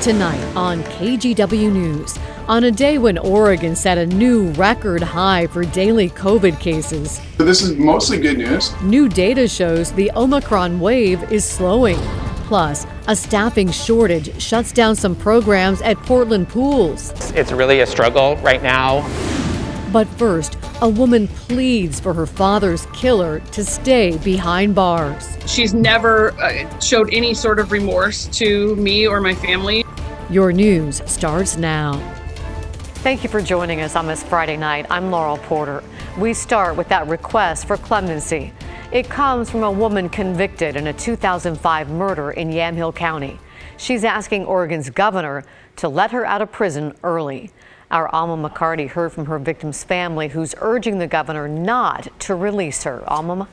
Tonight on KGW News, on a day when Oregon set a new record high for daily COVID cases. This is mostly good news. New data shows the Omicron wave is slowing. Plus, a staffing shortage shuts down some programs at Portland pools. It's really a struggle right now. But first, a woman pleads for her father's killer to stay behind bars. She's never showed any sort of remorse to me or my family. Your news starts now. Thank you for joining us on this Friday night. I'm Laurel Porter. We start with that request for clemency. It comes from a woman convicted in a 2005 murder in Yamhill County. She's asking Oregon's governor to let her out of prison early. Our Alma McCarty heard from her victim's family, who's urging the governor not to release her. Alma?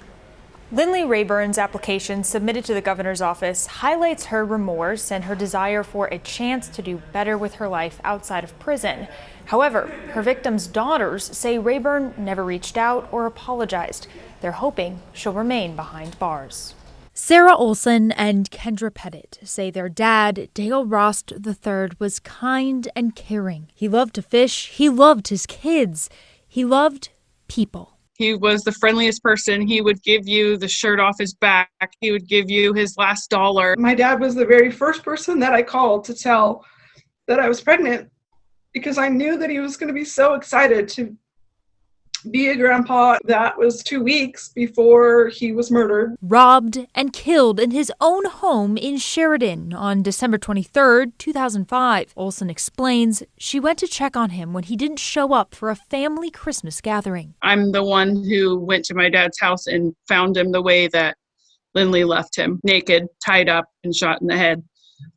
Lindley Rayburn's application submitted to the governor's office highlights her remorse and her desire for a chance to do better with her life outside of prison. However, her victim's daughters say Rayburn never reached out or apologized. They're hoping she'll remain behind bars. Sarah Olson and Kendra Pettit say their dad, Dale Rost III, was kind and caring. He loved to fish. He loved his kids. He loved people. He was the friendliest person. He would give you the shirt off his back. He would give you his last dollar. My dad was the very first person that I called to tell that I was pregnant, because I knew that he was going to be so excited to be a grandpa. That was 2 weeks before he was murdered. Robbed and killed in his own home in Sheridan on December 23rd, 2005. Olson explains she went to check on him when he didn't show up for a family Christmas gathering. I'm the one who went to my dad's house and found him the way that Lindley left him, naked, tied up, and shot in the head,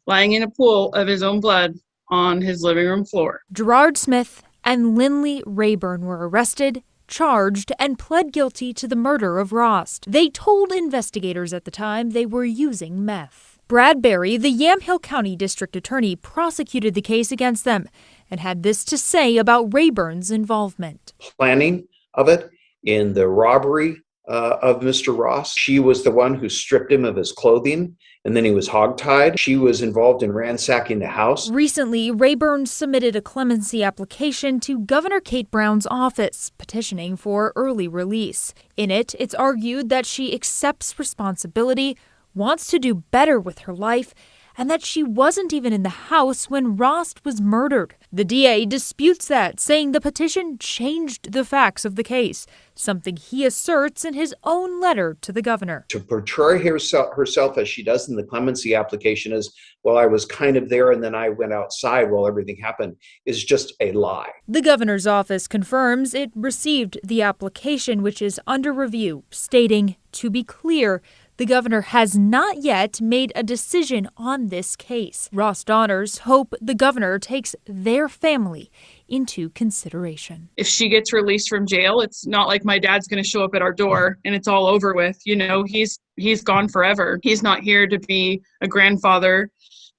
lying in a pool of his own blood on his living room floor. Gerard Smith and Lindley Rayburn were arrested, charged, and pled guilty to the murder of Rost. They told investigators at the time they were using meth. Brad Berry, the Yamhill County District Attorney, prosecuted the case against them and had this to say about Rayburn's involvement. Planning of it in the robbery of Mr. Rost. She was the one who stripped him of his clothing, and then he was hogtied. She was involved in ransacking the house. Recently, Rayburn submitted a clemency application to Governor Kate Brown's office, petitioning for early release. In it, it's argued that she accepts responsibility, wants to do better with her life, and that she wasn't even in the house when Rost was murdered. The DA disputes that, saying the petition changed the facts of the case, something he asserts in his own letter to the governor. To portray herself as she does in the clemency application as, well, I was kind of there and then I went outside while everything happened, is just a lie. The governor's office confirms it received the application, which is under review, stating, to be clear, the governor has not yet made a decision on this case. Ross daughters hope the governor takes their family into consideration. If she gets released from jail, it's not like my dad's going to show up at our door and it's all over with. You know, he's gone forever. He's not here to be a grandfather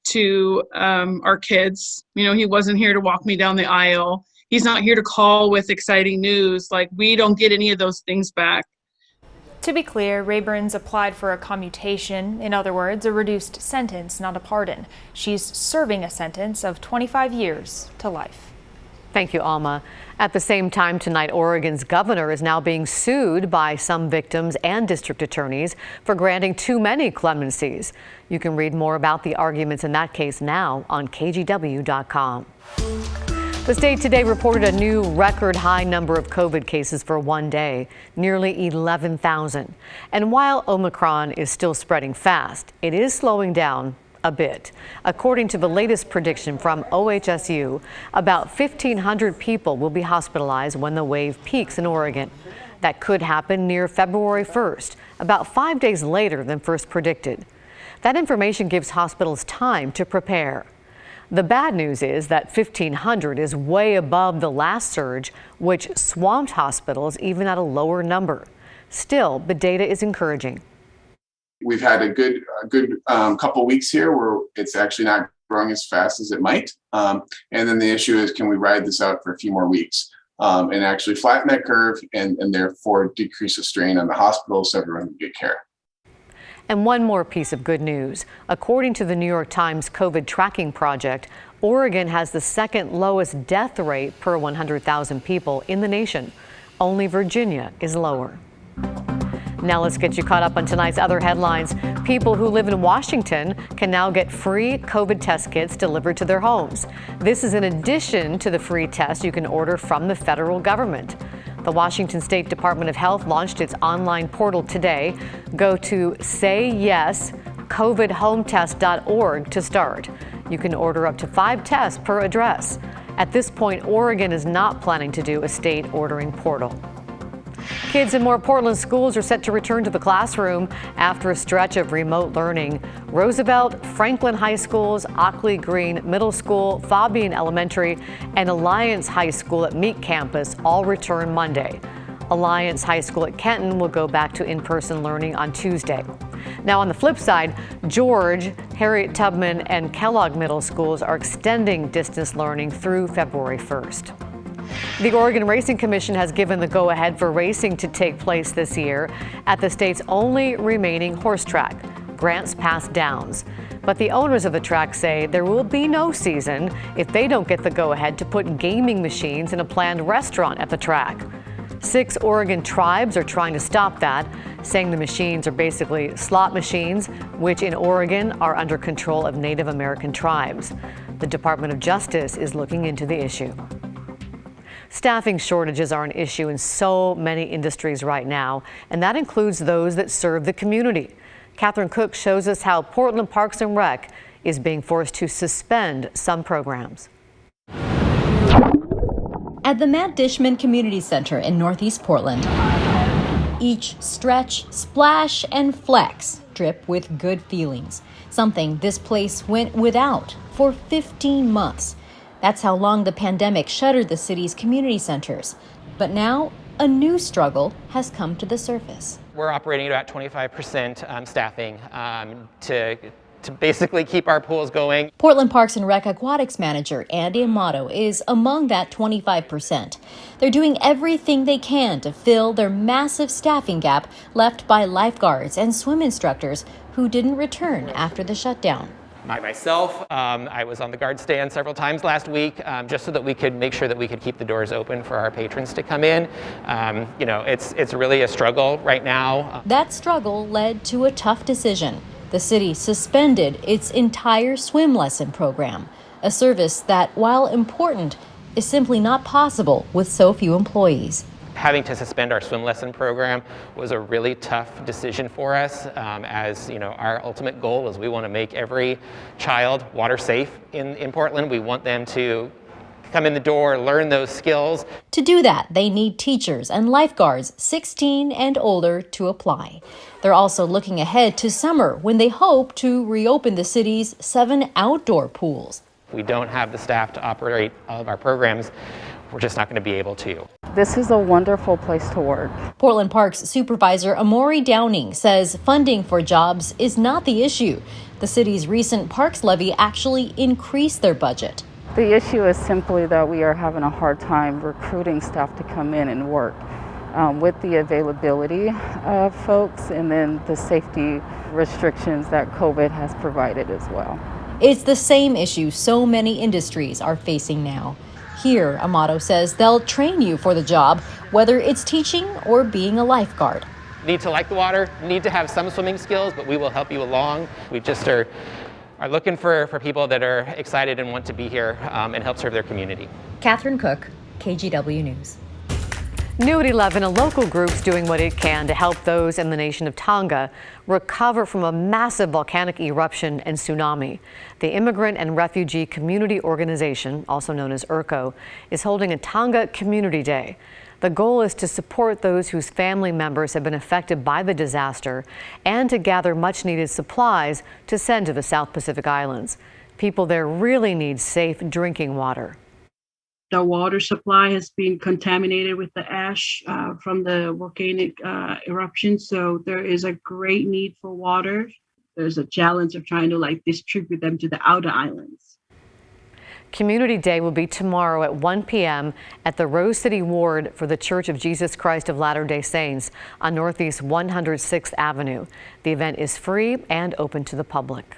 to our kids. You know, he wasn't here to walk me down the aisle. He's not here to call with exciting news. Like, we don't get any of those things back. To be clear, Rayburn's applied for a commutation, in other words, a reduced sentence, not a pardon. She's serving a sentence of 25 years to life. Thank you, Alma. At the same time tonight, Oregon's governor is now being sued by some victims and district attorneys for granting too many clemencies. You can read more about the arguments in that case now on KGW.com. The state today reported a new record high number of COVID cases for one day, nearly 11,000. And while Omicron is still spreading fast, it is slowing down a bit. According to the latest prediction from OHSU, about 1,500 people will be hospitalized when the wave peaks in Oregon. That could happen near February 1st, about 5 days later than first predicted. That information gives hospitals time to prepare. The bad news is that 1,500 is way above the last surge, which swamped hospitals even at a lower number. Still, the data is encouraging. We've had a good couple weeks here where it's actually not growing as fast as it might. And then the issue is, can we ride this out for a few more weeks and actually flatten that curve and therefore decrease the strain on the hospitals so everyone can get care. And one more piece of good news. According to the New York Times COVID tracking project, Oregon has the second lowest death rate per 100,000 people in the nation. Only Virginia is lower. Now let's get you caught up on tonight's other headlines. People who live in Washington can now get free COVID test kits delivered to their homes. This is in addition to the free tests you can order from the federal government. The Washington State Department of Health launched its online portal today. Go to sayyescovidhometest.org to start. You can order up to 5 tests per address. At this point, Oregon is not planning to do a state ordering portal. Kids in more Portland schools are set to return to the classroom after a stretch of remote learning. Roosevelt, Franklin High Schools, Ockley Green Middle School, Fabian Elementary, and Alliance High School at Meek Campus all return Monday. Alliance High School at Kenton will go back to in-person learning on Tuesday. Now on the flip side, George, Harriet Tubman, and Kellogg Middle Schools are extending distance learning through February 1st. The Oregon Racing Commission has given the go-ahead for racing to take place this year at the state's only remaining horse track, Grants Pass Downs. But the owners of the track say there will be no season if they don't get the go-ahead to put gaming machines in a planned restaurant at the track. 6 Oregon tribes are trying to stop that, saying the machines are basically slot machines, which in Oregon are under control of Native American tribes. The Department of Justice is looking into the issue. Staffing shortages are an issue in so many industries right now, and that includes those that serve the community. Catherine Cook shows us how Portland Parks and Rec is being forced to suspend some programs. At the Matt Dishman Community Center in Northeast Portland, each stretch, splash, and flex drip with good feelings, something this place went without for 15 months. That's how long the pandemic shuttered the city's community centers. But now, a new struggle has come to the surface. We're operating at about 25% staffing to basically keep our pools going. Portland Parks and Rec Aquatics manager Andy Amato is among that 25%. They're doing everything they can to fill their massive staffing gap left by lifeguards and swim instructors who didn't return after the shutdown. Myself, I was on the guard stand several times last week just so that we could make sure that we could keep the doors open for our patrons to come in. It's really a struggle right now. That struggle led to a tough decision. The city suspended its entire swim lesson program, a service that, while important, is simply not possible with so few employees. Having to suspend our swim lesson program was a really tough decision for us, as our ultimate goal is we want to make every child water safe in Portland. We want them to come in the door, learn those skills. To do that, they need teachers and lifeguards 16 and older to apply. They're also looking ahead to summer when they hope to reopen the city's 7 outdoor pools. If we don't have the staff to operate all of our programs, we're just not going to be able to. This is a wonderful place to work. Portland Parks Supervisor Amori Downing says funding for jobs is not the issue. The city's recent parks levy actually increased their budget. The issue is simply that we are having a hard time recruiting staff to come in and work with the availability of folks and then the safety restrictions that COVID has provided as well. It's the same issue so many industries are facing now. Here, Amato says they'll train you for the job, whether it's teaching or being a lifeguard. Need to like the water, need to have some swimming skills, but we will help you along. We just are looking for people that are excited and want to be here and help serve their community. Catherine Cook, KGW News. New at 11, a local group's doing what it can to help those in the nation of Tonga recover from a massive volcanic eruption and tsunami. The Immigrant and Refugee Community Organization, also known as IRCO, is holding a Tonga Community Day. The goal is to support those whose family members have been affected by the disaster and to gather much-needed supplies to send to the South Pacific Islands. People there really need safe drinking water. The water supply has been contaminated with the ash from the volcanic eruption. So there is a great need for water. There's a challenge of trying to distribute them to the outer islands. Community Day will be tomorrow at 1 p.m. at the Rose City Ward for the Church of Jesus Christ of Latter-day Saints on Northeast 106th Avenue. The event is free and open to the public.